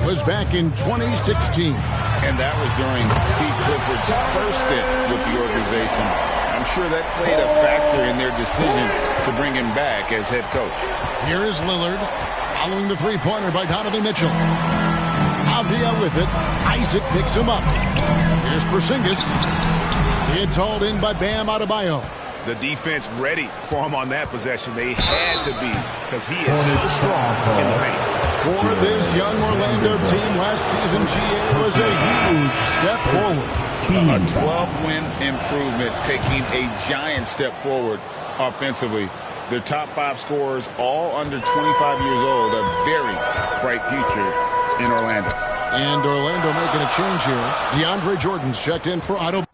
was back in 2016. And that was during Steve Clifford's first stint with the organization. I'm sure that played a factor in their decision to bring him back as head coach. Here is Lillard, following the three-pointer by Donovan Mitchell. Avdia with it. Isaac picks him up. Here's Porzingis. It's hauled in by Bam Adebayo. The defense ready for him on that possession. They had to be, because he is so strong in the paint. For this young Orlando team, last season GA was a huge step forward. A 12-win improvement, taking a giant step forward offensively. Their top 5 scorers, all under 25 years old, a very bright future in Orlando. And Orlando making a change here. DeAndre Jordan's checked in for Otto.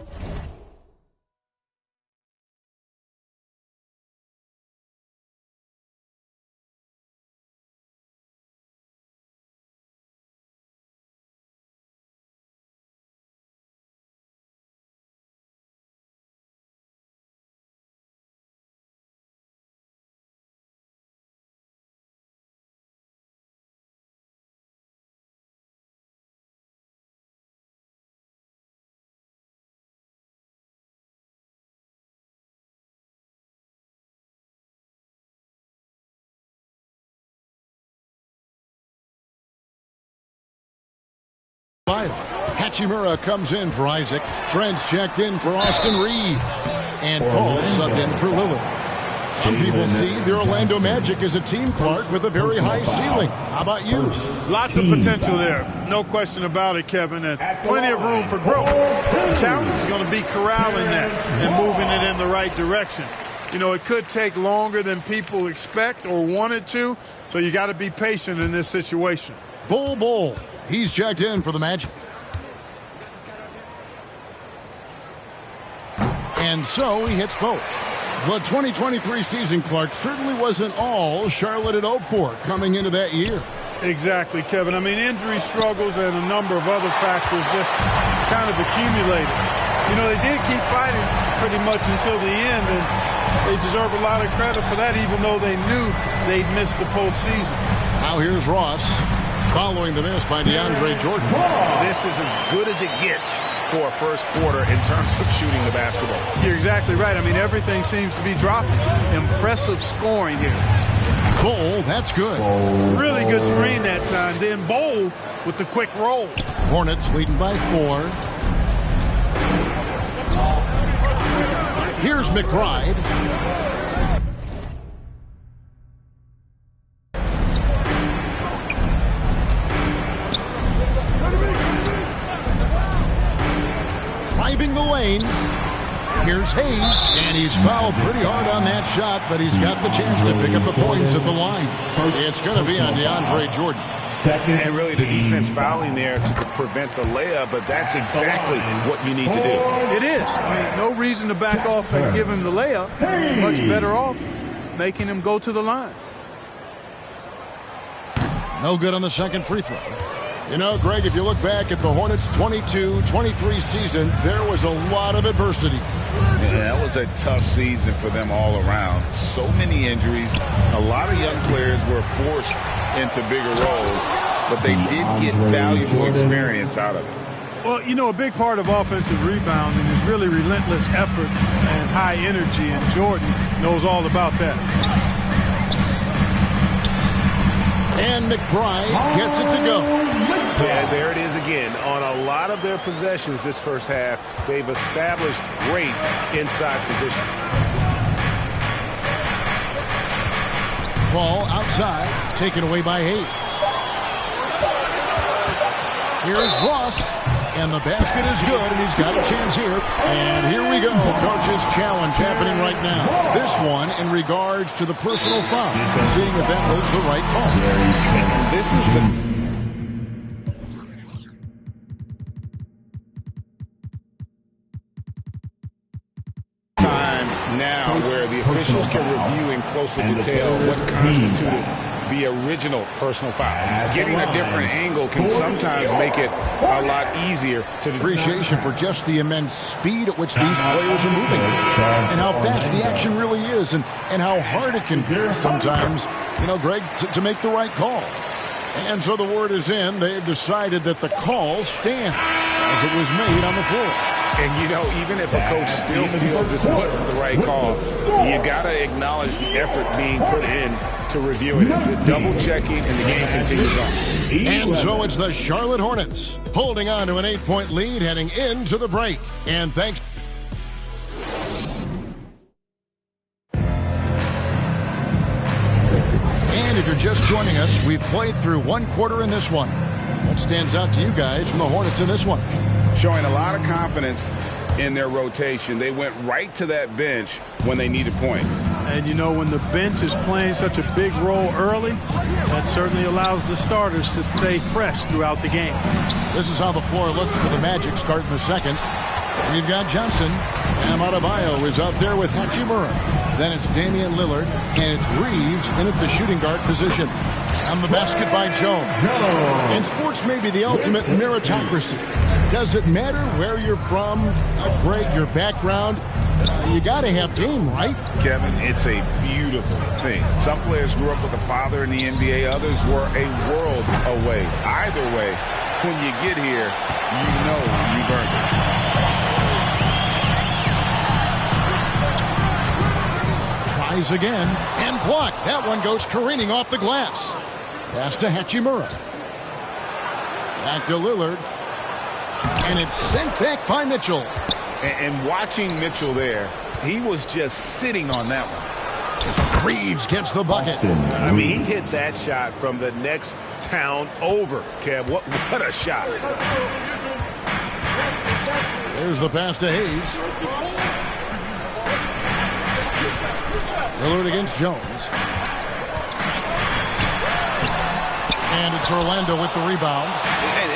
Hachimura comes in for Isaac. Trent's checked in for Austin Reed. And Paul subbed in for Lillard. Some people see the Orlando Magic as a team, Clark, with a very high ceiling. How about you? Lots of potential there. No question about it, Kevin, and plenty of room for growth. The challenge is going to be corralling that and moving it in the right direction. You know, it could take longer than people expect or want it to, so you got to be patient in this situation. Bull. He's checked in for the Magic. And so he hits both. The 2023 season, Clark, certainly wasn't all Charlotte had hoped for coming into that year. Exactly, Kevin. I mean, injury struggles and a number of other factors just kind of accumulated. You know, they did keep fighting pretty much until the end, and they deserve a lot of credit for that, even though they knew they'd missed the postseason. Now here's Ross, following the miss by DeAndre Jordan. This is as good as it gets for a first quarter in terms of shooting the basketball. You're exactly right. I mean, everything seems to be dropping. Impressive scoring here. Cole, that's good. Really good screen that time. Then Bowl with the quick roll. Hornets leading by 4. Here's McBride. Driving the lane. Here's Hayes, and he's fouled pretty hard on that shot, but he's got the chance to pick up the points at the line. It's going to be on DeAndre Jordan. And really the defense fouling there to prevent the layup, but that's exactly what you need to do. It is. I mean, no reason to back off and give him the layup. Much better off making him go to the line. No good on the second free throw. You know, Greg, if you look back at the Hornets' 22-23 season, there was a lot of adversity. Yeah, that was a tough season for them all around. So many injuries. A lot of young players were forced into bigger roles, but they did get valuable experience out of it. Well, you know, a big part of offensive rebounding is really relentless effort and high energy, and Jordan knows all about that. And McBride gets it to go. Yeah, there it is again. On a lot of their possessions this first half, they've established great inside position. Ball outside, taken away by Hayes. Here's Ross, and the basket is good, and he's got a chance here. And here we go, coach's challenge happening right now. This one in regards to the personal foul, seeing if that was the right call. And this is the time now where the officials can review in closer detail what constituted the original personal foul. Getting a different angle can sometimes make it a lot easier to appreciation for just the immense speed at which these players are moving and how fast the action really is and how hard it can be sometimes, you know, Greg, to make the right call. And so the word is in. They've decided that the call stands as it was made on the floor. And, you know, even if a coach still feels this wasn't the right call, you got to acknowledge the effort being put in to reviewing it, the double-checking, and the game continues on. And so it's the Charlotte Hornets holding on to an 8-point lead heading into the break. And thanks. And if you're just joining us, we've played through one quarter in this one. What stands out to you guys from the Hornets in this one? Showing a lot of confidence in their rotation. They went right to that bench when they needed points. And, you know, when the bench is playing such a big role early, that certainly allows the starters to stay fresh throughout the game. This is how the floor looks for the Magic starting the second. We've got Johnson. Bam Adebayo is up there with Hachimura. Then it's Damian Lillard, and it's Reeves in at the shooting guard position. On the basket by Jones. And sports may be the ultimate meritocracy. Does it matter where you're from, Greg, your background? You got to have game, right? Kevin, it's a beautiful thing. Some players grew up with a father in the NBA. Others were a world away. Either way, when you get here, you know you've earned it. Tries again and blocked. That one goes careening off the glass. Pass to Hachimura. Back to Lillard. And it's sent back by Mitchell. And watching Mitchell there, he was just sitting on that one. Reeves gets the bucket. I mean, he hit that shot from the next town over, Kev. What a shot. There's the pass to Hayes. Lillard against Jones. And it's Orlando with the rebound.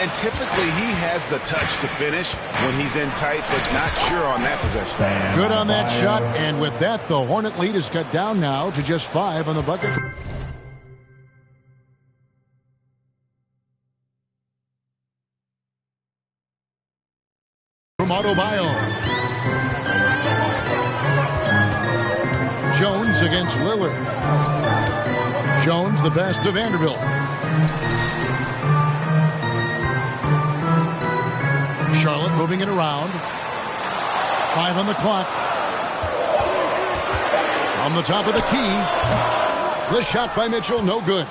And typically he has the touch to finish when he's in tight, but not sure on that possession. Good on that shot. And with that, the Hornet lead is cut down now to just 5 on the bucket. From Adebayo. Jones against Lillard. Jones the pass to Vanderbilt. Charlotte moving it around. 5 on the clock. From the top of the key. The shot by Mitchell, no good.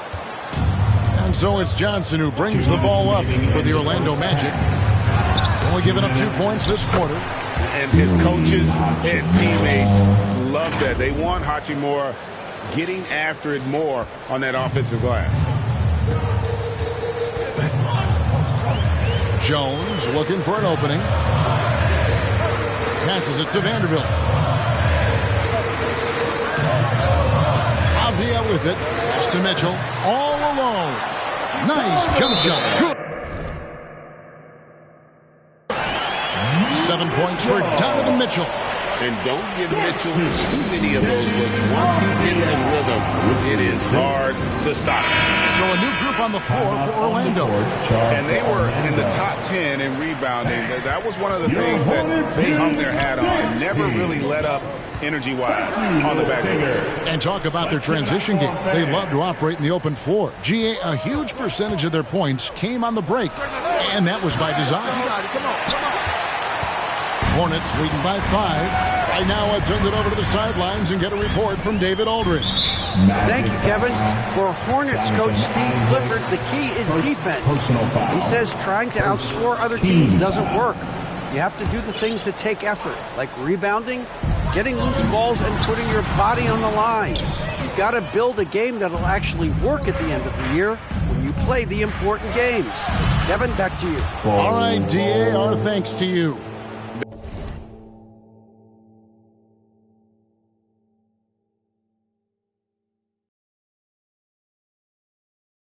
And so it's Johnson who brings the ball up for the Orlando Magic. Only giving up 2 points this quarter. And his coaches and teammates love that. They want Hachimura getting after it more on that offensive glass. Jones looking for an opening. Passes it to Vanderbilt. Avdia with it. Pass to Mitchell. All alone. Nice jump shot. Good. 7 points for Donovan Mitchell. And don't give Mitchell too many of those looks. Once he gets in rhythm, it is hard to stop. So a new group on the floor for Orlando. And they were in the top 10 in rebounding. That was one of the things that they hung their hat on. Never really let up energy-wise on the back end. And talk about their transition game. They love to operate in the open floor. GA, a huge percentage of their points came on the break. And that was by design. Hornets leading by 5. Right now, let's send it over to the sidelines and get a report from David Aldridge. Thank you, Kevin. For Hornets coach Steve Clifford, the key is defense. He says trying to outscore other teams doesn't work. You have to do the things that take effort, like rebounding, getting loose balls, and putting your body on the line. You've got to build a game that'll actually work at the end of the year when you play the important games. Kevin, back to you. All right, DA, our thanks to you.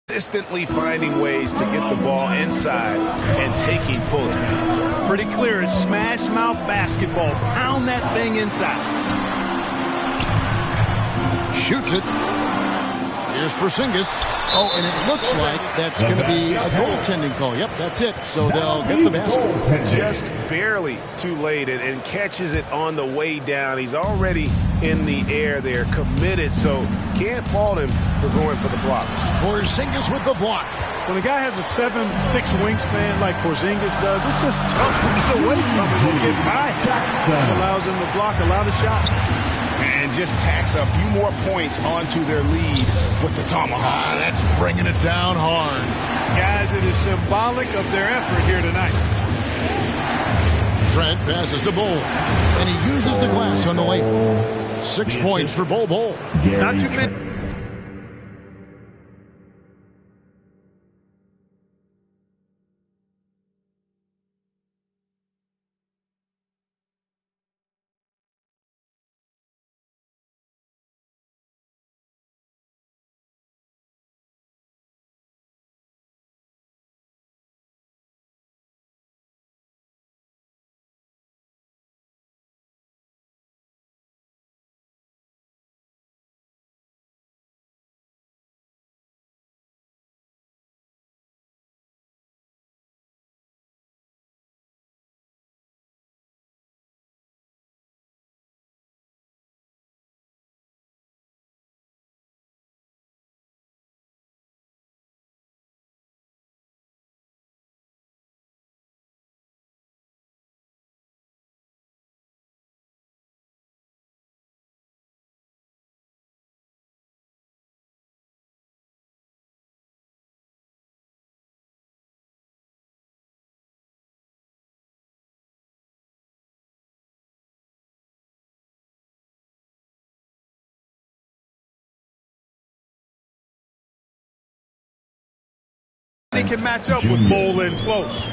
Consistently finding ways to get the ball inside and taking full advantage. Pretty clear. It's smash mouth basketball. Pound that thing inside. Shoots it. Here's Porzingis. Oh, and it looks like that's going to be a goaltending call. Yep, that's it. So they'll get the basket. Just barely too late and catches it on the way down. He's already in the air there, committed, so can't fault him for going for the block. Porzingis with the block. When a guy has a 7'6" wingspan like Porzingis does, it's just tough to get away from him and get by him. It allows him to block a lot of shots. And just tacks a few more points onto their lead with the tomahawk. That's bringing it down hard. Guys, it is symbolic of their effort here tonight. Trent passes to Bol, and he uses the glass on the layup. 6 points for Bol. Not too many. They can match up with Bol in close.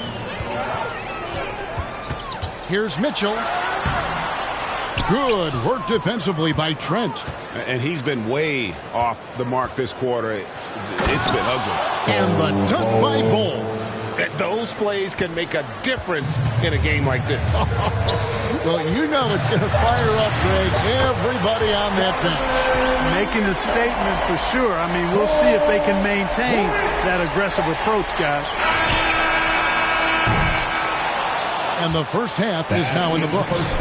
Here's Mitchell. Good work defensively by Trent. And he's been way off the mark this quarter. It's been ugly. And the dunk by Bol. Those plays can make a difference in a game like this. Well, you know it's going to fire up, Greg, everybody on that bench. Making a statement for sure. I mean, we'll see if they can maintain that aggressive approach, guys. And the first half is now in the books.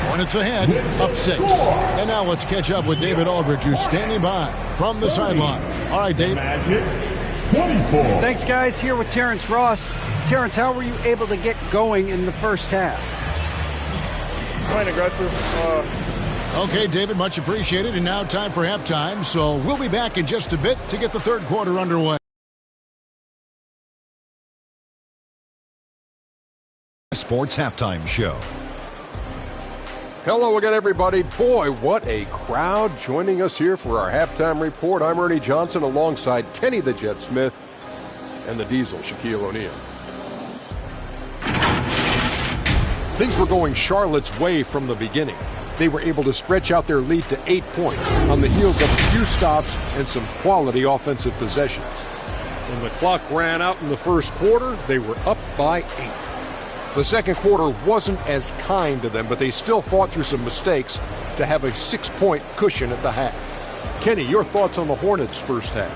Hornets ahead, up 6. And now let's catch up with David Aldridge, who's standing by from the sideline. All right, Dave. Thanks, guys. Here with Terrence Ross. Terrence, how were you able to get going in the first half? Playing aggressive. Okay, David, much appreciated. And now time for halftime. So we'll be back in just a bit to get the third quarter underway. Sports Halftime Show. Hello again, everybody. Boy, what a crowd joining us here for our halftime report. I'm Ernie Johnson alongside Kenny the Jet Smith and the Diesel, Shaquille O'Neal. Things were going Charlotte's way from the beginning. They were able to stretch out their lead to 8 points on the heels of a few stops and some quality offensive possessions. When the clock ran out in the first quarter, they were up by 8. The second quarter wasn't as kind to them, but they still fought through some mistakes to have a 6-point cushion at the half. Kenny, your thoughts on the Hornets' first half?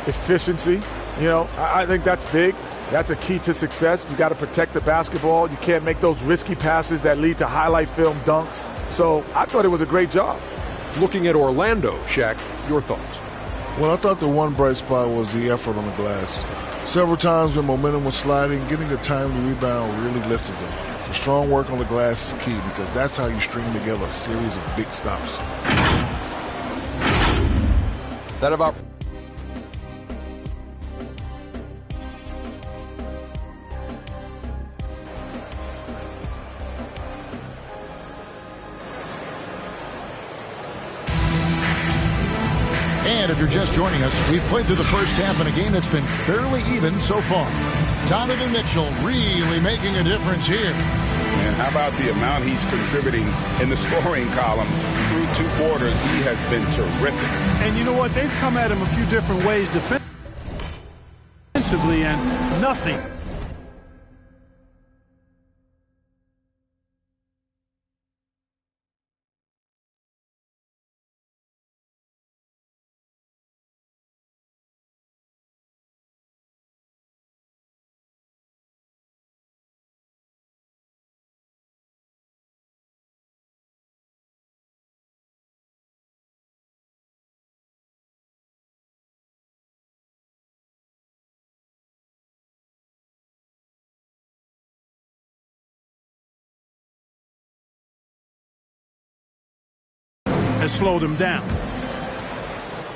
Efficiency. You know, I think that's big. That's a key to success. You got to protect the basketball. You can't make those risky passes that lead to highlight film dunks. So I thought it was a great job. Looking at Orlando, Shaq, your thoughts? Well, I thought the one bright spot was the effort on the glass. Several times when momentum was sliding, getting a timely rebound really lifted them. The strong work on the glass is key because that's how you string together a series of big stops. That about... And if you're just joining us, we've played through the first half in a game that's been fairly even so far. Donovan Mitchell really making a difference here. And how about the amount he's contributing in the scoring column through 2 quarters? He has been terrific. And you know what? They've come at him a few different ways defensively, and nothing has slowed him down.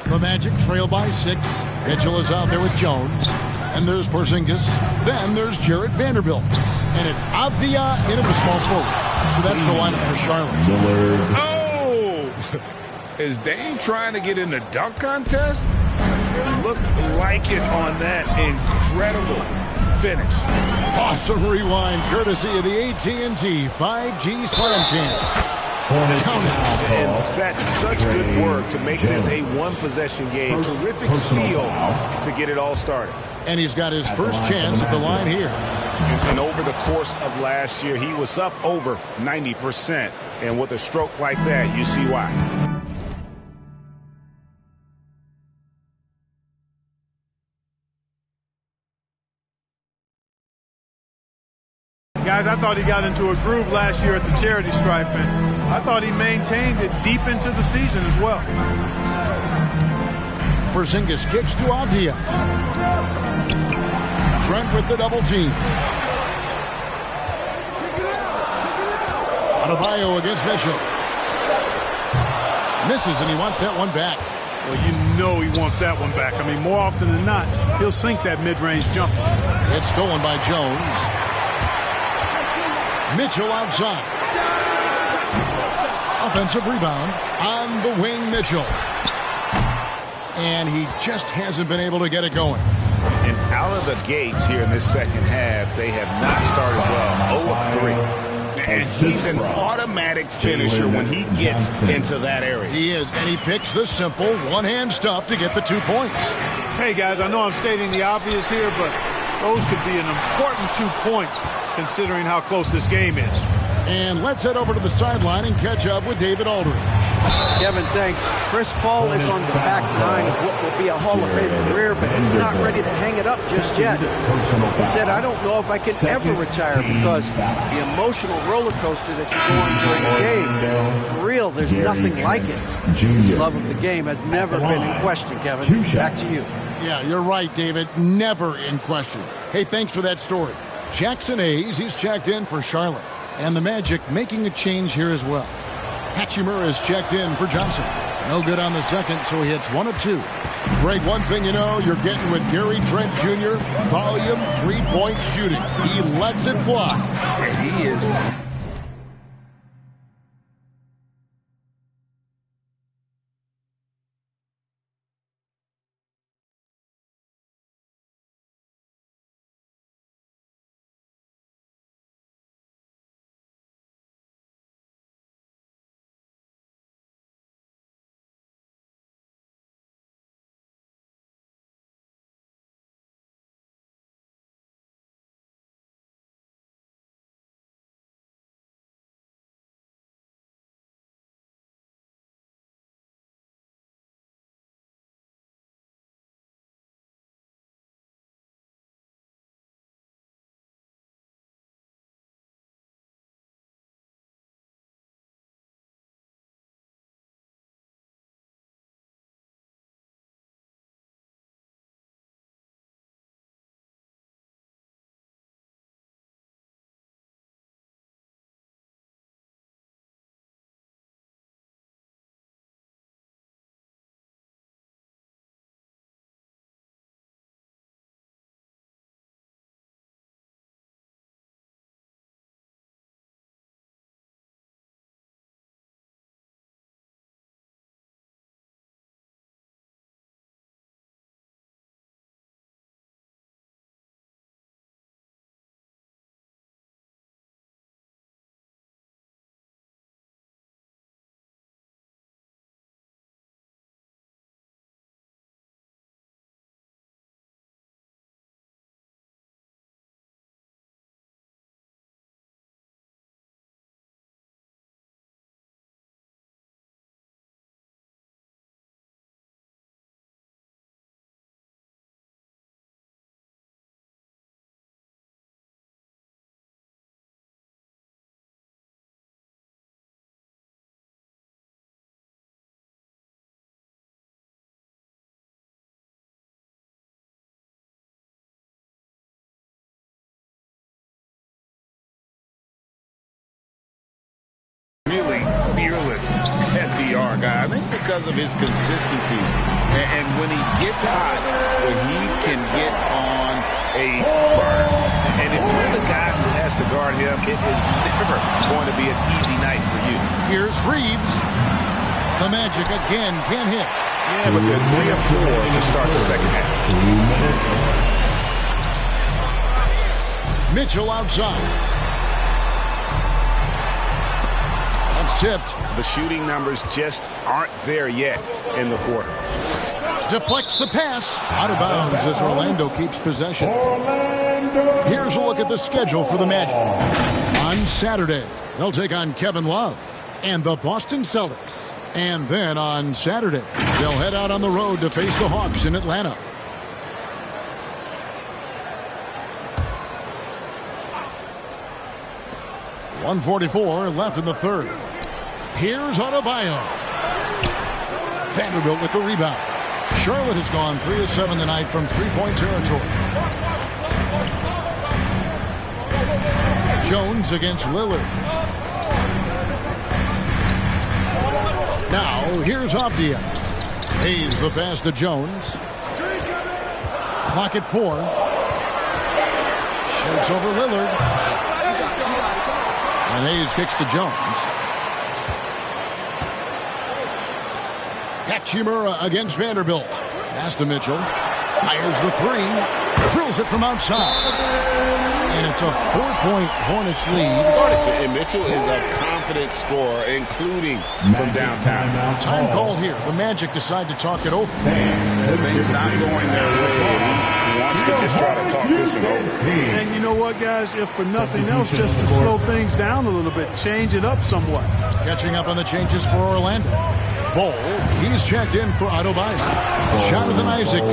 The Magic trail by 6. Mitchell is out there with Jones. And there's Porzingis. Then there's Jarred Vanderbilt. And it's Avdia into the small forward. So that's the lineup for Charlotte. Oh! Is Dame trying to get in the dunk contest? Looked like it on that incredible finish. Awesome rewind courtesy of the AT&T 5G Slam Cam. And that's such good work to make this a one-possession game. Terrific steal to get it all started. And he's got his first chance at the line here. And over the course of last year, he was up over 90%. And with a stroke like that, you see why. Guys, I thought he got into a groove last year at the charity stripe, and I thought he maintained it deep into the season as well. Porzingis kicks to Avdia. Trent with the double team. Adebayo against Mitchell. Misses, and he wants that one back. Well, you know he wants that one back. I mean, more often than not, he'll sink that mid-range jumper. It's stolen by Jones. Mitchell outside. Offensive rebound on the wing, Mitchell. And he just hasn't been able to get it going. And out of the gates here in this second half, they have not started well. 0 of 3. And he's an automatic finisher when he gets into that area. He is, and he picks the simple one-hand stuff to get the 2 points. Hey, guys, I know I'm stating the obvious here, but those could be an important 2 points considering how close this game is. And let's head over to the sideline and catch up with David Aldridge. Kevin, thanks. Chris Paul is on the back 9 of what will be a Hall of Fame career, but he's not ready to hang it up just yet. He said, I don't know if I can ever retire because the emotional roller coaster that you go on during a game, for real, there's nothing like it. His love of the game has never been in question, Kevin. Back to you. Yeah, you're right, David. Never in question. Hey, thanks for that story. Jackson Hayes, he's checked in for Charlotte. And the Magic making a change here as well. Hachimura is checked in for Johnson. No good on the second, so he hits 1 of 2. Greg, one thing you know, you're getting with Gary Trent Jr., volume 3-point shooting. He lets it fly. And he is... really fearless that DR guy. I think because of his consistency. And when he gets hot, well, he can get on a burn. And if you're the guy who has to guard him, it is never going to be an easy night for you. Here's Reeves. The Magic again can't hit. Yeah, but they're 3 of 4 to start the second half. Mitchell outside. That's tipped. The shooting numbers just aren't there yet in the quarter. Deflects the pass. Out of bounds as Orlando keeps possession. Here's a look at the schedule for the Magic. On Saturday, they'll take on Kevin Love and the Boston Celtics. And then on Saturday, they'll head out on the road to face the Hawks in Atlanta. .144 left in the third. Here's Adebayo. Vanderbilt with the rebound. Charlotte has gone 3 of 7 tonight from three-point territory. Jones against Lillard. Now, here's Avdia. Hayes the pass to Jones. Clock at 4. Shoots over Lillard. And Hayes kicks to Jones. Hachimura against Vanderbilt. Pass to Mitchell. Fires the 3. Drills it from outside. And it's a 4-point Hornets lead. And Mitchell is a confident scorer, including from downtown. Time call here. The Magic decide to talk it over. Things not going their way. He wants to just try to talk this one over. And you know what, guys? If for nothing else, just to slow things down a little bit, change it up somewhat. Catching up on the changes for Orlando. Ball, he's checked in for Adebayo. Jonathan Isaac.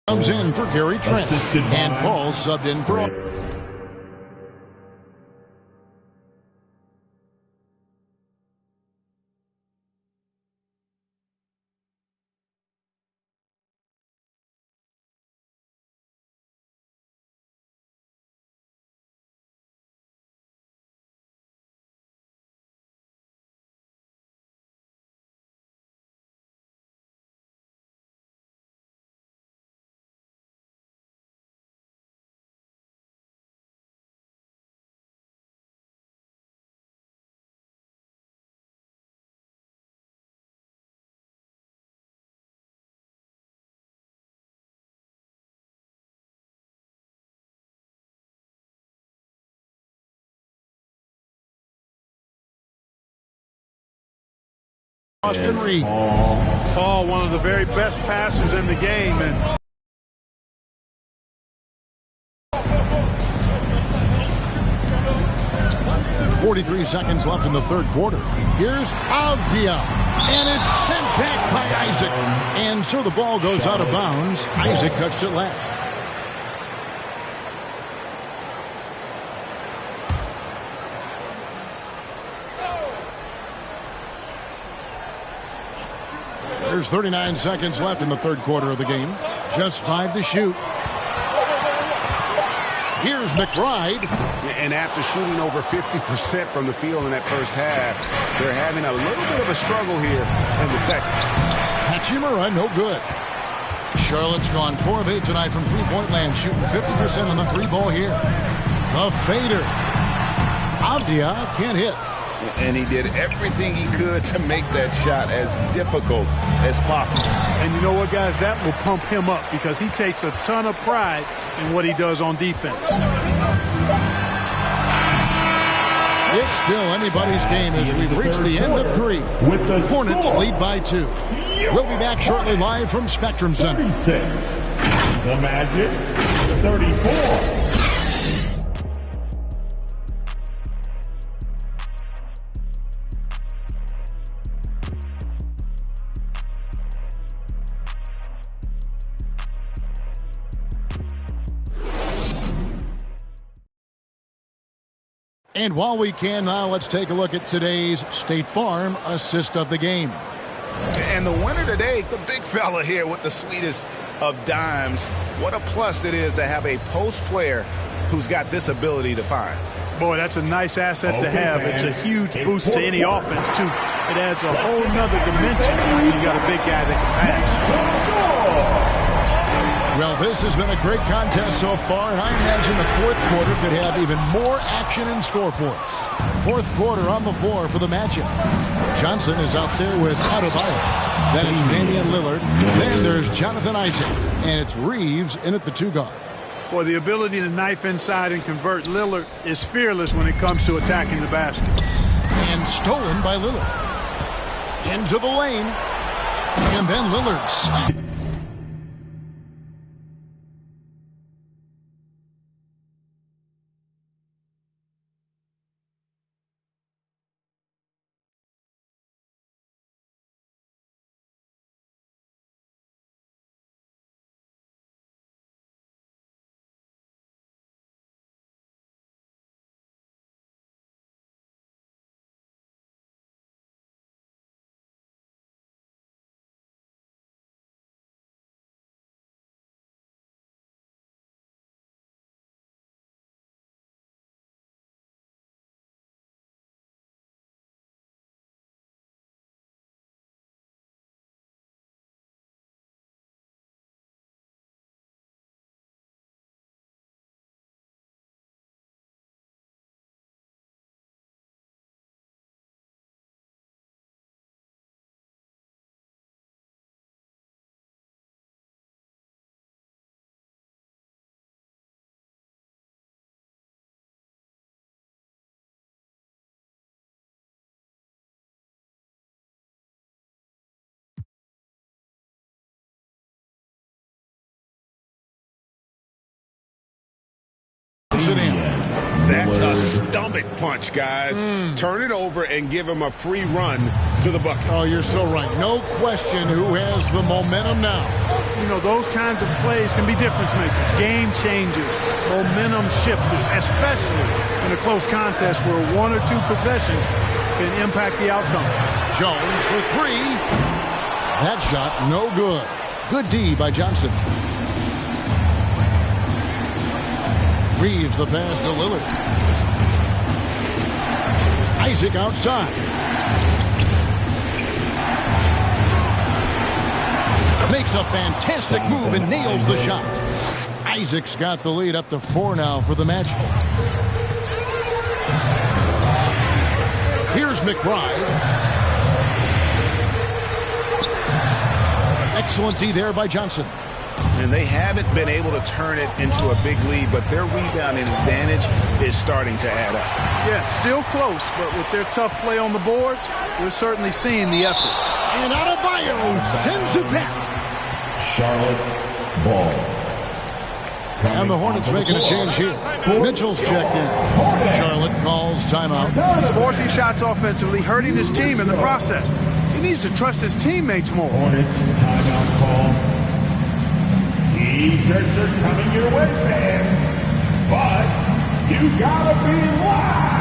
Comes in for Gary Trent. And Paul subbed in for... Austin Reed. Paul, one of the very best passers in the game. And 43 seconds left in the third quarter. Here's Avdia, and it's sent back by Isaac. And so the ball goes out of bounds. Isaac touched it last. There's 39 seconds left in the third quarter of the game. Just 5 to shoot. Here's McBride. And after shooting over 50% from the field in that first half, they're having a little bit of a struggle here in the second. Hachimura, no good. Charlotte's gone 4 of 8 tonight from three-point land, shooting 50% on the three ball here. A fader. Avdia can't hit. And he did everything he could to make that shot as difficult as possible. And you know what, guys? That will pump him up because he takes a ton of pride in what he does on defense. It's still anybody's game as we reach the end of 3. Hornets lead by 2. We'll be back shortly live from Spectrum Center. 36. The Magic, 34. And while we can now, let's take a look at today's State Farm assist of the game. And the winner today, the big fella here with the sweetest of dimes. What a plus it is to have a post player who's got this ability to find. Boy, that's a nice asset to have. It's a huge boost to any offense, too. It adds a whole nother dimension when you got a big guy that can pass. Well, this has been a great contest so far, and I imagine the fourth quarter could have even more action in store for us. Fourth quarter on the floor for the Magic. Johnson is out there with Adebayo. Then it's Damian Lillard. Then there's Jonathan Isaac. And it's Reeves in at the 2 guard. Boy, the ability to knife inside and convert Lillard is fearless when it comes to attacking the basket. And stolen by Lillard. Into the lane. And then Lillard. That's a stomach punch, guys. Turn it over and give him a free run to the bucket. Oh, you're so right. No question who has the momentum now. You know, those kinds of plays can be difference makers, game changers, momentum shifters, especially in a close contest where 1 or 2 possessions can impact the outcome. Jones for 3. That shot, no good. Good D by Johnson. Reeves the pass to Lillard. Isaac outside. Makes a fantastic move and nails the shot. Isaac's got the lead up to 4 now for the Magic. Here's McBride. Excellent D there by Johnson. And they haven't been able to turn it into a big lead, but their rebounding advantage is starting to add up. Yeah, still close, but with their tough play on the boards, we're certainly seeing the effort. And Adebayo sends it back. Charlotte ball. And the Hornets making a change here. Mitchell's checked in. Charlotte calls timeout. He's forcing shots offensively, hurting his team in the process. He needs to trust his teammates more. Hornets timeout call. T-shirts are coming your way, fans. But you gotta be loud.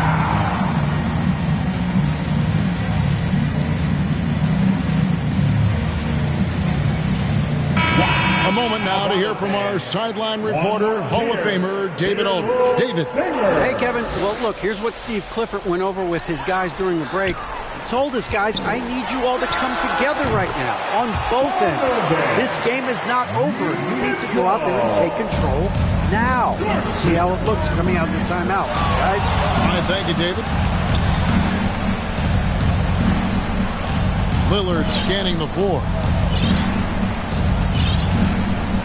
A moment now to hear from our sideline reporter, Hall of Famer David Aldridge. David. Hey, Kevin. Well, look, here's what Steve Clifford went over with his guys during the break. He told his guys, I need you all to come together right now on both ends. This game is not over. You need to go out there and take control now. See how it looks coming out of the timeout, guys. All right, thank you, David. Lillard scanning the floor.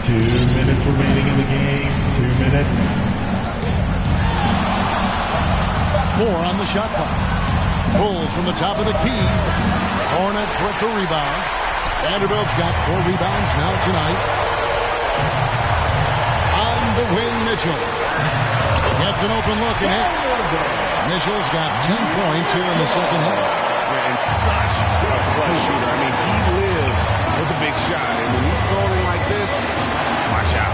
2 minutes remaining in the game. 2 minutes. 4 on the shot clock. Bulls from the top of the key. Hornets with the rebound. Vanderbilt's got 4 rebounds now tonight. On the wing, Mitchell. Gets an open look and hits. Mitchell's got 10 points here in the second half. Yeah, and such a clutch shooter. I mean, he lives with a big shot. And when he's rolling like this, watch out.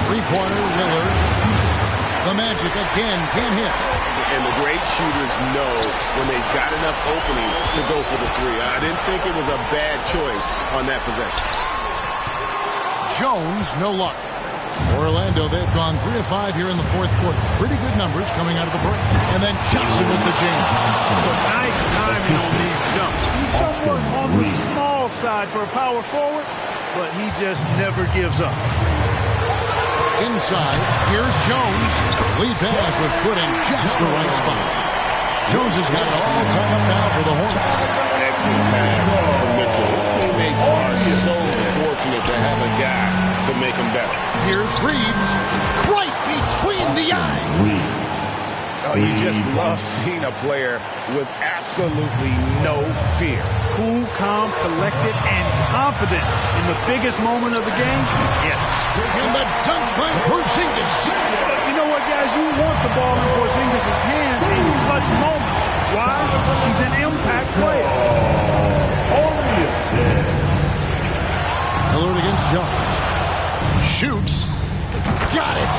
Three-pointer, Lillard. The Magic again can't hit. And the great shooters know when they've got enough opening to go for the three. I didn't think it was a bad choice on that possession. Jones, no luck. Orlando, they've gone 3 of 5 here in the fourth quarter. Pretty good numbers coming out of the break. And then Johnson with the jam. Nice timing on these jumps. He's somewhat on the small side for a power forward, but he just never gives up. Inside, here's Jones. Lead pass was put in just the right spot. Jones has got it all tied up now for the Hornets. Excellent pass from Mitchell. His teammates are so fortunate to have a guy to make them better. Here's Reeves, right between the eyes. Oh, you just love seeing a player with absolutely no fear. Cool, calm, collected, and confident in the biggest moment of the game. Yes. And the dunk by Porzingis. You know what, guys? You want the ball in Porzingis' hands in clutch moments. Why? He's an impact player. Lillard against Jones. Shoots. Got it.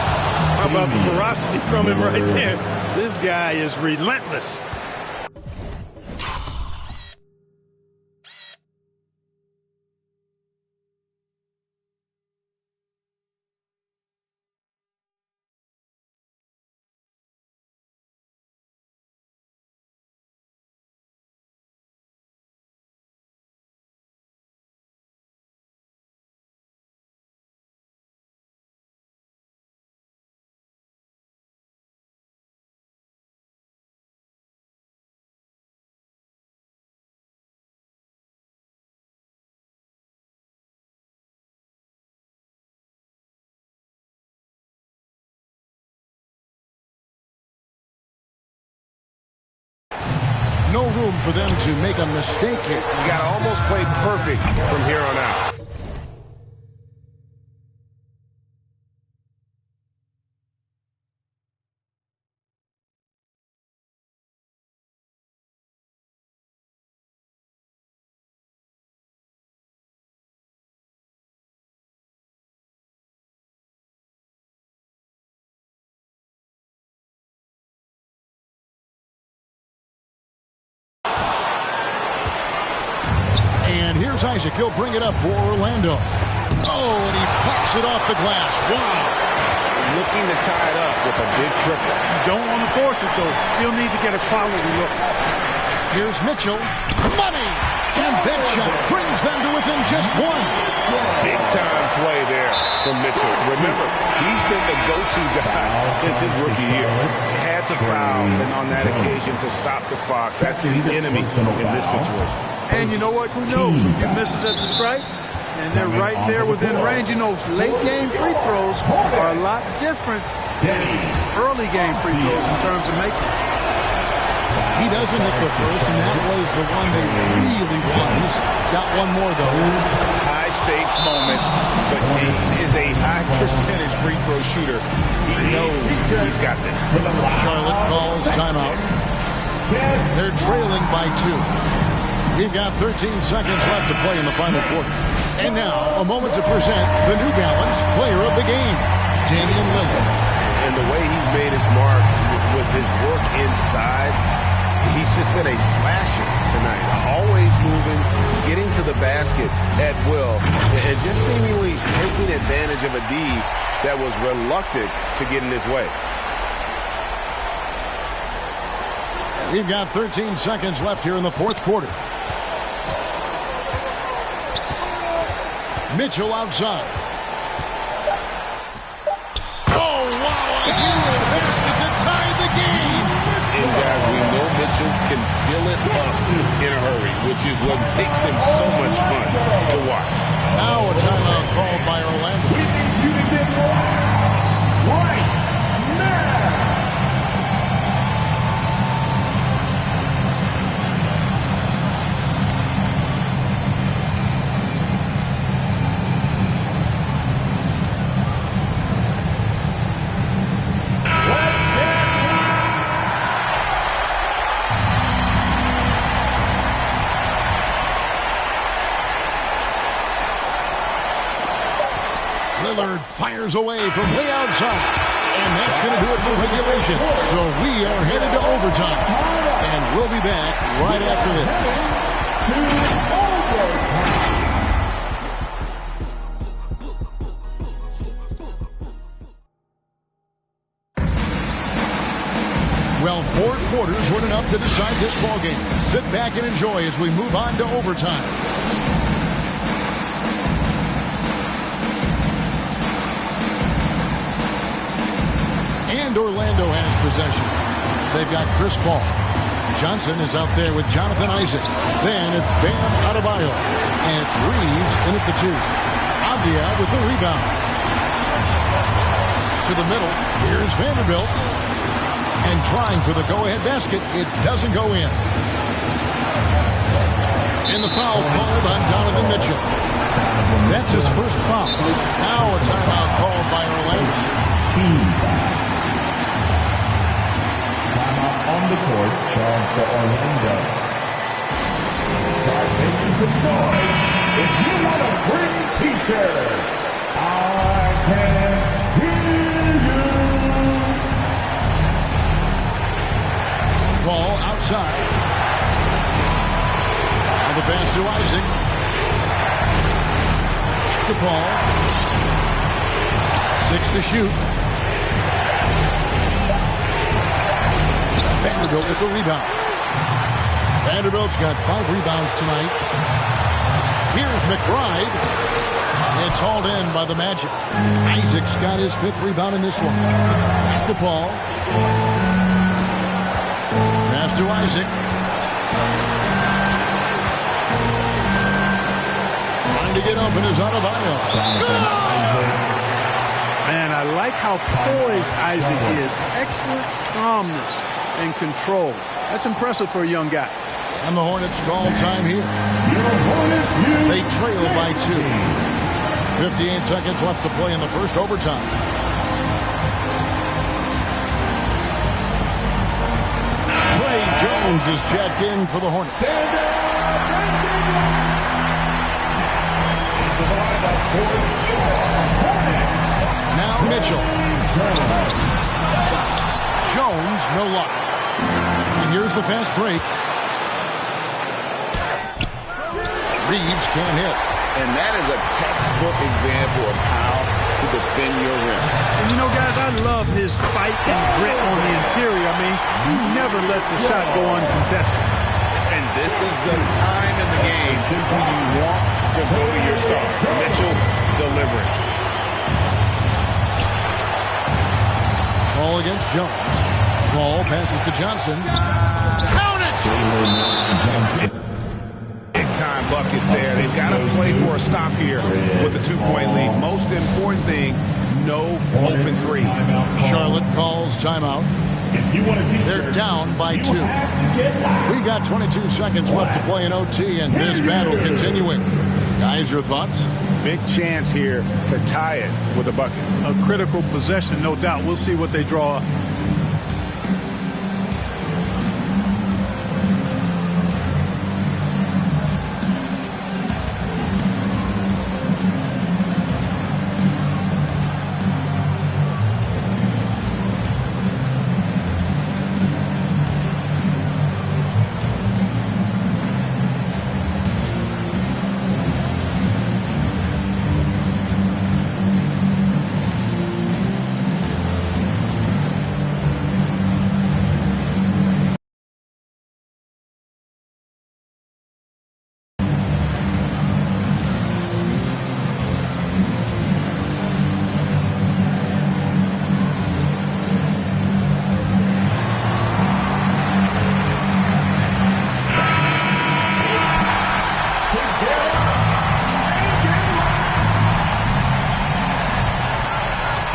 How about the ferocity from him right there? This guy is relentless. No room for them to make a mistake here. You got to almost play perfect from here on out. Here's Isaac. He'll bring it up for Orlando. Oh, and he pops it off the glass. Wow. Looking to tie it up with a big triple. Don't want to force it, though. Still need to get a quality look. Here's Mitchell. Money! And that shot brings them to within just one. Big-time play there from Mitchell. Remember, he's been the go-to guy since his rookie year. Had to foul, and on that occasion to stop the clock. That's the enemy in this situation. And you know what? Who knows? If he misses at the stripe, and they're right there within range. You know, late game free throws are a lot different than early game free throws in terms of making. He doesn't hit the first, and that was the one they really want. He's got one more, though. High stakes moment, but he is a high percentage free throw shooter. He knows he's got this. Charlotte calls timeout. They're trailing by 2. We've got 13 seconds left to play in the final quarter. And now, a moment to present the New Balance Player of the Game, Damian Lillard. And the way he's made his mark with his work inside, he's just been a slasher tonight. Always moving, getting to the basket at will, and just seemingly taking advantage of a D that was reluctant to get in his way. We've got 13 seconds left here in the fourth quarter. Mitchell outside. Oh, wow, a huge basket to tie the game. And guys, we know Mitchell can fill it up in a hurry, which is what makes him so much fun to watch. Now a timeout called by Orlando. We need you to get right now. Lillard fires away from way outside. And that's going to do it for regulation. So we are headed to overtime. And we'll be back right after this. Well, 4 quarters weren't enough to decide this ballgame. Sit back and enjoy as we move on to overtime. And Orlando has possession. They've got Chris Paul. Johnson is out there with Jonathan Isaac. Then it's Bam Adebayo. And it's Reeves in at the 2. Avdia with the rebound. To the middle. Here's Vanderbilt. And trying for the go-ahead basket. It doesn't go in. And the foul called on Donovan Mitchell. That's his first foul. Now a timeout called by Orlando. On the court, charge for Orlando. Start making some noise if you want a free t-shirt. I can hear you. Ball outside. And the pass to Isaac. The ball. 6 to shoot. Vanderbilt with the rebound. Vanderbilt's got 5 rebounds tonight. Here's McBride. It's hauled in by the Magic. Isaac's got his 5th rebound in this one. Back to Paul. Pass to Isaac. Trying to get open is Adebayo. Man, I like how poised Isaac is. Excellent calmness and control. That's impressive for a young guy. And the Hornets call time here. They trail by 2. 58 seconds left to play in the first overtime. Trey Jones is checked in for the Hornets. Now Mitchell. Jones, no luck. And here's the fast break. Reeves can't hit. And that is a textbook example of how to defend your rim. And you know, guys, I love his fight and grit on the interior. I mean, he never lets a shot go uncontested. And this is the time in the game when you want to go to your star. Mitchell delivering. Ball against Jones. Ball passes to Johnson. Count it! Big time bucket there. They've got to play for a stop here with the 2-point lead. Most important thing, no open threes. Charlotte calls timeout. They're down by 2. We've got 22 seconds left to play in OT, and this battle continuing. Guys, your thoughts? Big chance here to tie it with a bucket. A critical possession, no doubt. We'll see what they draw up.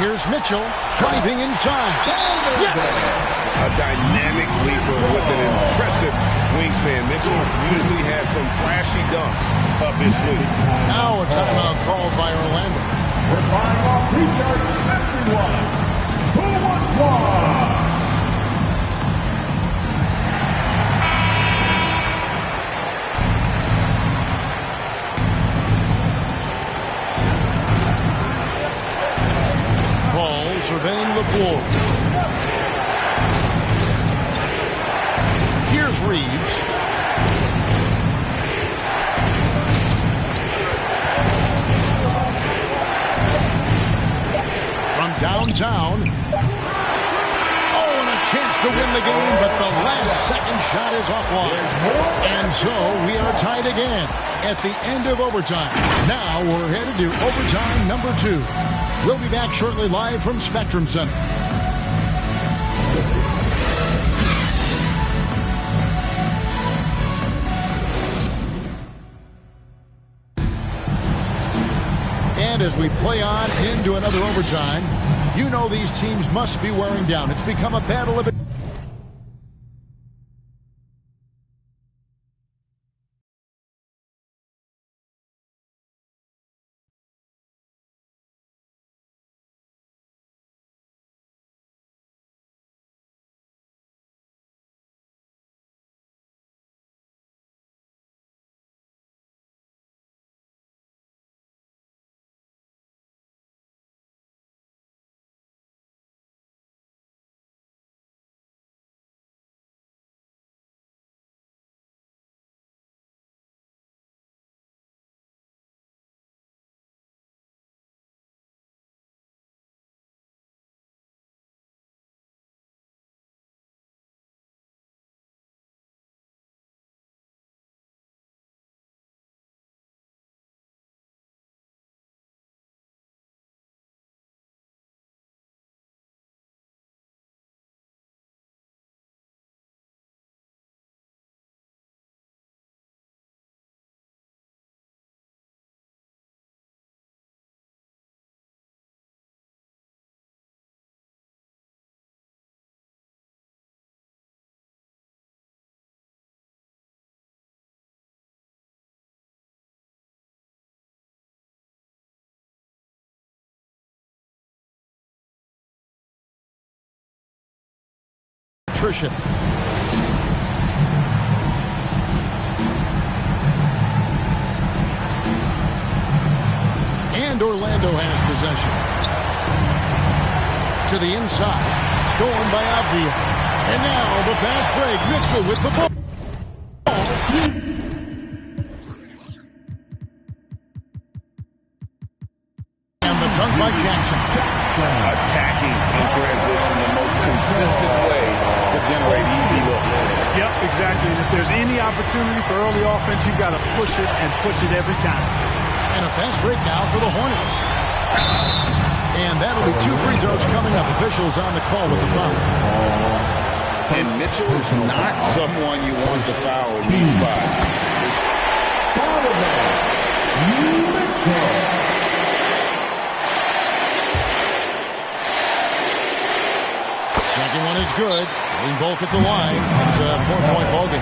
Here's Mitchell driving inside. Yes! A dynamic leaper with an impressive wingspan. Mitchell usually has some flashy dunks up his sleeve. Now a timeout called by Orlando. We're firing off T-shirts, everyone. Who wants one? Surveying the floor. Here's Reeves. From downtown. Oh, and a chance to win the game, but the last second shot is offline. And so we are tied again at the end of overtime. Now we're headed to overtime number 2. We'll be back shortly live from Spectrum Center. And as we play on into another overtime, you know these teams must be wearing down. It's become a battle of... Patricia. And Orlando has possession. To the inside. Stolen by Avdia. And now the fast break. Mitchell with the ball. And the dunk by Jackson. Attacking in transition, the most consistent way to generate easy looks. Yep, exactly. And if there's any opportunity for early offense, you've got to push it and push it every time. And a fast break now for the Hornets. And that'll be 2 free throws coming up. Officials on the call with the foul. And Mitchell is not someone you want to foul in these spots. Second one is good. Hitting both at the line. It's a 4-point ball game.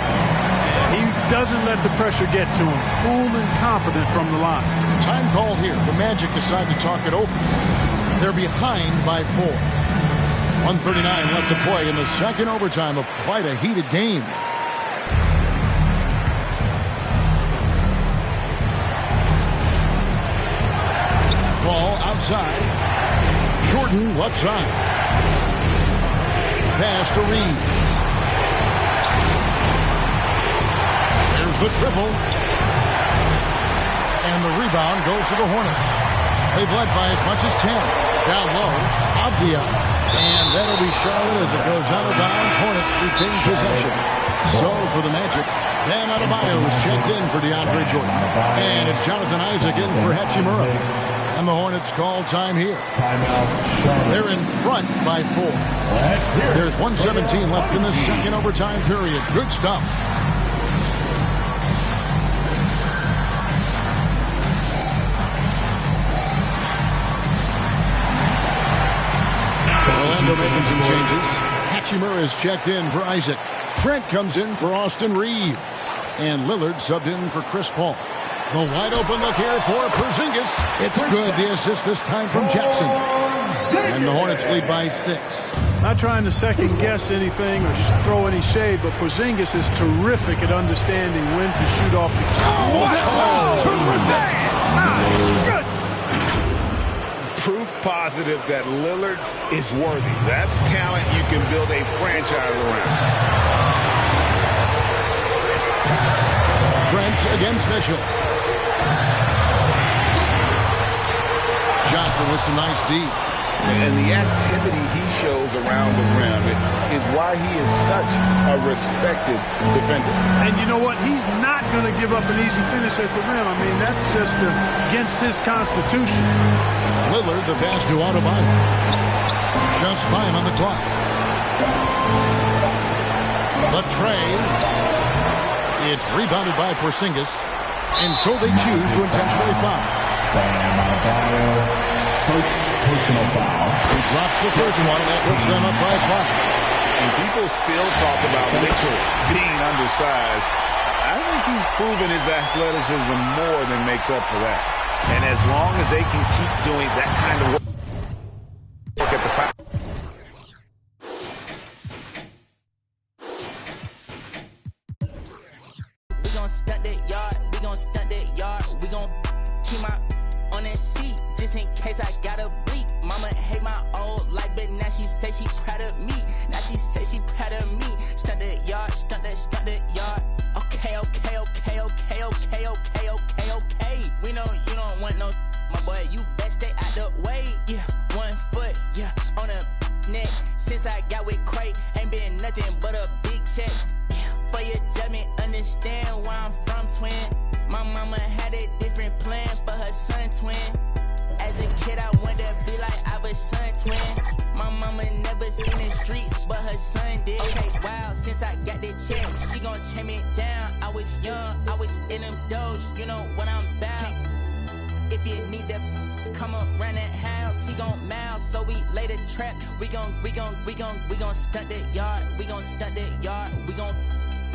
He doesn't let the pressure get to him. Cool and confident from the line. Time call here. The Magic decide to talk it over. They're behind by 4. 1:39 left to play in the second overtime of quite a heated game. Ball outside. Jordan left side. Pass to Reeves. There's the triple. And the rebound goes to the Hornets. They've led by as much as 10. Down low, Avdia. And that'll be Charlotte as it goes out of bounds. Hornets retain possession. So for the Magic, Bam Adebayo is checked in for DeAndre Jordan. And it's Jonathan Isaac in for Hachimura. And the Hornets call time here. They're in front by 4. There's 1:17 left in the second overtime period. Good stuff. Orlando making some changes. Hachimura is checked in for Isaac. Trent comes in for Austin Reeves. And Lillard subbed in for Chris Paul. The wide open look here for Porzingis. It's good. The assist this time from Jackson. And the Hornets lead by 6. Not trying to second guess anything or throw any shade, but Porzingis is terrific at understanding when to shoot off the that was terrific. Proof positive that Lillard is worthy. That's talent you can build a franchise around. Trent against Mitchell. Johnson with some nice D. And the activity he shows around the rim is why he is such a respected defender. And you know what? He's not going to give up an easy finish at the rim. I mean, that's just against his constitution. Lillard, the pass to Adebayo. Just 5 on the clock. The tray. It's rebounded by Porzingis. And so they choose to intentionally foul. Personal foul. He drops the first one, and that puts them up by 5. And people still talk about Mitchell being undersized. I think he's proven his athleticism more than makes up for that. And as long as they can keep doing that kind of work at the foul. We gon' stunt that yard. We gon' stunt that yard. We gon' keep my on that seat just in case I gotta bleep. Mama hate my old life, but now she say she proud of me. Now she say she proud of me. Stunt that yard, stunt that yard. Okay. We know you don't want no, my boy. You best stay out the way. Yeah, 1 foot, yeah, on a neck. Since I got with Quay, ain't been nothing but a big check. Yeah, for your judgment, understand where I'm from, twin. My mama had a different plan for her son, twin. As a kid, I wanted to be like I was son, twin. My mama never seen the streets, but her son did. Okay, wow, since I got the check, she gon' check me down. I was young, I was in them doors, you know what I'm about. If you need to come around that house, he gon' mouse, so we lay the trap. We gon' stunt that yard. We gon' stunt that yard. We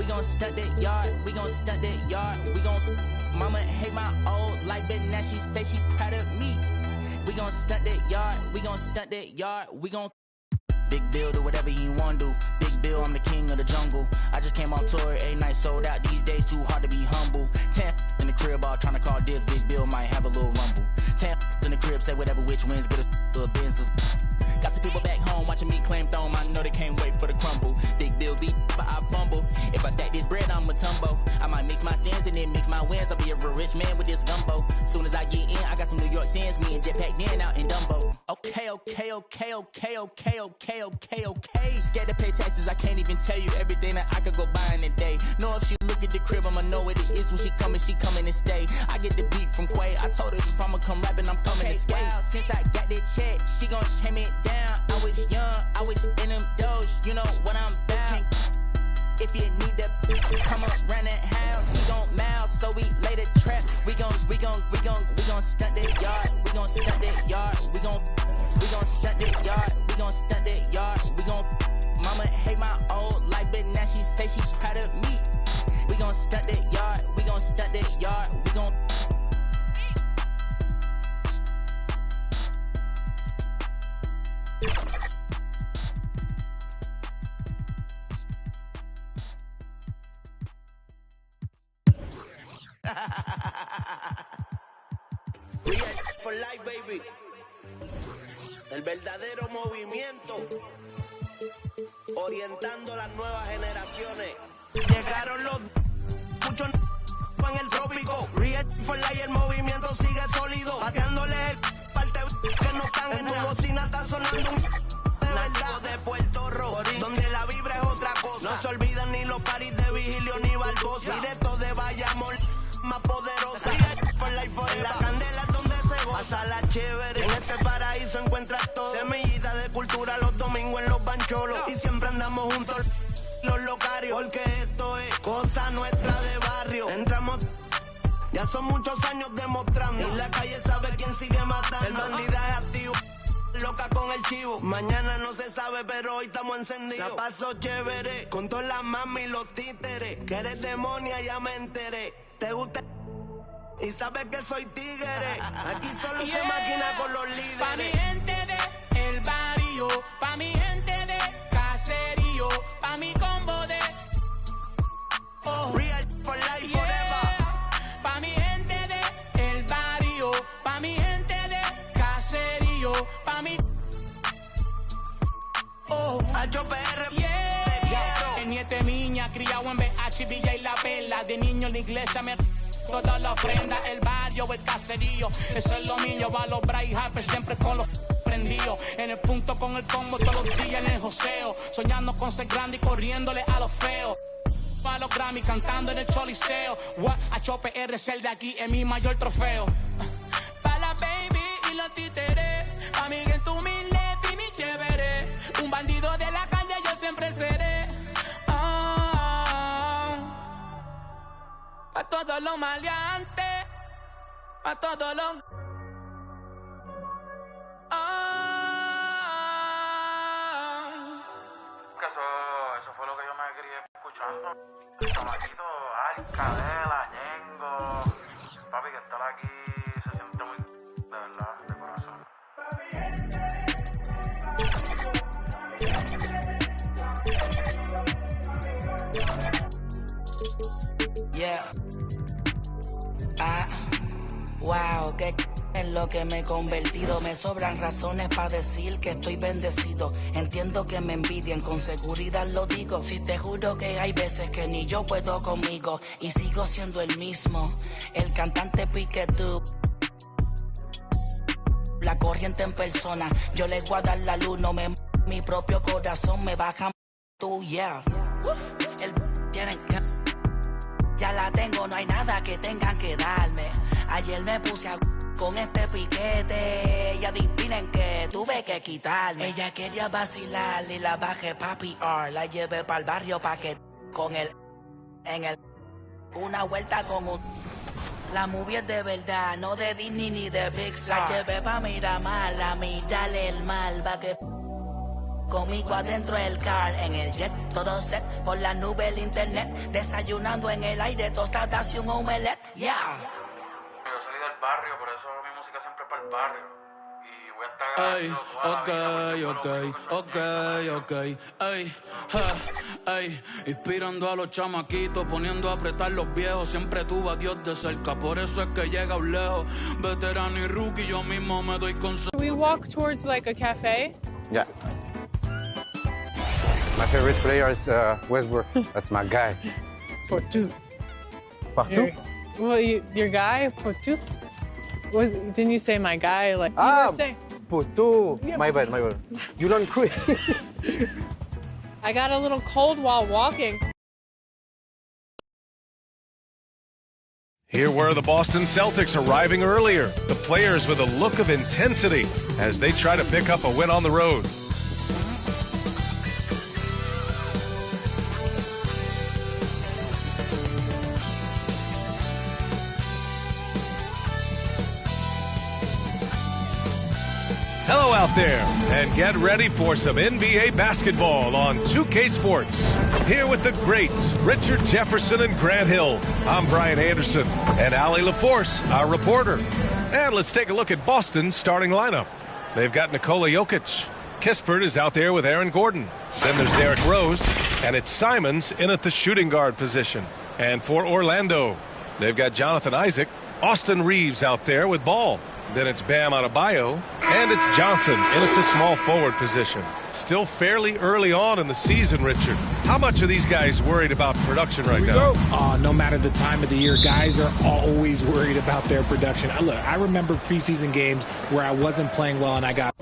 gon' stunt that yard. We gon' stunt that yard. Mama hate my old life, but now she say she proud of me. We gon' stunt that yard. We gon' stunt that yard. We gon' Big Bill, do whatever he wanna do. Big Bill, I'm the king of the jungle. I just came off tour, 8 nights sold out. These days too hard to be humble. 10 in the crib, all trying to call dip. Big Bill might have a little rumble. 10 in the crib, say whatever, which wins, get a business. Got some people back home watching me claim throne. I know they can't wait for the crumble. Big Bill beat, but I fumble. If I stack this bread, I'm a tumbo. I might mix my sins and then mix my wins. I'll be a real rich man with this gumbo. Soon as I get in, I got some New York sins. Me and Jetpack Dan out in Dumbo. Okay. Scared to pay taxes, I can't even tell you everything that I could go buy in a day. Know if she look at the crib, I'ma know what it is when she coming to stay. I get the beat from Quay. I told her if I'ma come rapping, I'm coming to skate. Wow, since I got that check, she gon' chain me down. I was young, I was in them doors, you know what I'm about. If you need to come around that house, he gon' mouse, so we lay the trap. We gon' stunt that yard. We gon' stunt that yard. We gon' stunt that yard. We gon' stunt that yard. We gon' Mama hate my old life, but now she say she proud of me. We gon' stunt that yard. We gon' stunt that yard. We gon' For life, baby. El verdadero movimiento. Orientando las nuevas generaciones. Llegaron los muchos en el trópico. Real for life, el movimiento sigue sólido. Pateándoles el parte que no están en tu bocina está sonando un de verdad de Puerto Rico, donde la vibra es otra cosa. No se olvidan ni los paris de Vigilio ni Barbosa. Directo de Bayamón, más poderosa. Real for life forever. La candela es donde se goza. Pasa la chévere. En este paraíso encuentras todo. Semillita de cultura los domingos en los bancholos. Y siempre andamos juntos los locarios. Porque esto es cosa nuestra de barrio. Entramos, ya son muchos años demostrando. En la calle sabe quién sigue matando. El bandidaje activo, loca con el chivo. Mañana no se sabe, pero hoy estamos encendidos. La paso chévere, con todas las mami y los títeres. Que eres demonia, ya me enteré. Te gusta y sabes que soy tigre. Aquí solo se maquina con los líderes. Pa' mi gente de el barrio, pa' mi gente de caserío, pa' mi combo de Real for life forever. Pa' mi gente de el barrio, pa' mi gente de caserío, pa' mi HPR, te quiero. El nieto de miña, criado en BH, Villa y La Vela. De niño en la iglesia me toda la ofrenda, el barrio, el caserío. Eso es lo mío, va a los Bryce Harper siempre con los prendidos. En el punto con el combo todos los días en el joseo. Soñando con ser grande y corriéndole a los feos. A los Grammy cantando en el Choliseo. HPR es el de aquí, es mi mayor trofeo. Pa' la baby y los títeres. Pa' mi gente humilde, fin y chévere. Un bandido de la calle yo siempre seré. Pa' todos los maleantes, pa' todos los... Eso fue lo que yo me crié escuchando. El chamaquito, Cadela, Ñengo. Papi, que estar aquí se siente muy... de verdad, de corazón. Yeah. Wow, qué en lo que me he convertido. Me sobran razones para decir que estoy bendecido. Entiendo que me envidian, con seguridad lo digo. Si te juro que hay veces que ni yo puedo conmigo. Y sigo siendo el mismo, el cantante Piquetú. La corriente en persona, yo le voy a dar la luz. No me mi propio corazón me baja tú, yeah. El tienen que... Ya la tengo, no hay nada que tengan que darme. Ayer me puse a con este piquete y adivinen que tuve que quitarme. Ella quería vacilar y la bajé papi R. La llevé para el barrio pa' que con el en el una vuelta con un... La movie es de verdad, no de Disney ni de Pixar. La llevé pa' Miramar, a mirarle el mal, pa' que... Conmigo adentro del car, en el jet, todo set, por la nube el internet, desayunando en el aire, tostadas y un omelette, yeah. Yo salí del barrio, por eso mi música siempre es para el barrio. Y voy a estar inspirando a los chamaquitos, poniendo a apretar los viejos. Siempre tuve a Dios de cerca, por eso es que llega un lejos. Veterano y rookie, yo mismo me doy consejo. We walk towards like a cafe. Yeah. My favorite player is Westbrook. That's my guy. Portu. Partout? Your guy, Portu? Didn't you say my guy? Like you were saying. Portu. Yeah. My bad. You don't quit. I got a little cold while walking. Here were the Boston Celtics arriving earlier. The players with a look of intensity as they try to pick up a win on the road. Hello out there, and get ready for some NBA basketball on 2K Sports. Here with the greats, Richard Jefferson and Grant Hill. I'm Brian Anderson, and Allie LaForce, our reporter. And let's take a look at Boston's starting lineup. They've got Nikola Jokic. Kispert is out there with Aaron Gordon. Then there's Derrick Rose, and it's Simons in at the shooting guard position. And for Orlando, they've got Jonathan Isaac, Austin Reeves out there with Ball. Then it's Bam Adebayo, and it's Johnson in at the small forward position. Still fairly early on in the season, Richard. How much are these guys worried about production right now? No matter the time of the year, guys are always worried about their production. Look, I remember preseason games where I wasn't playing well and I got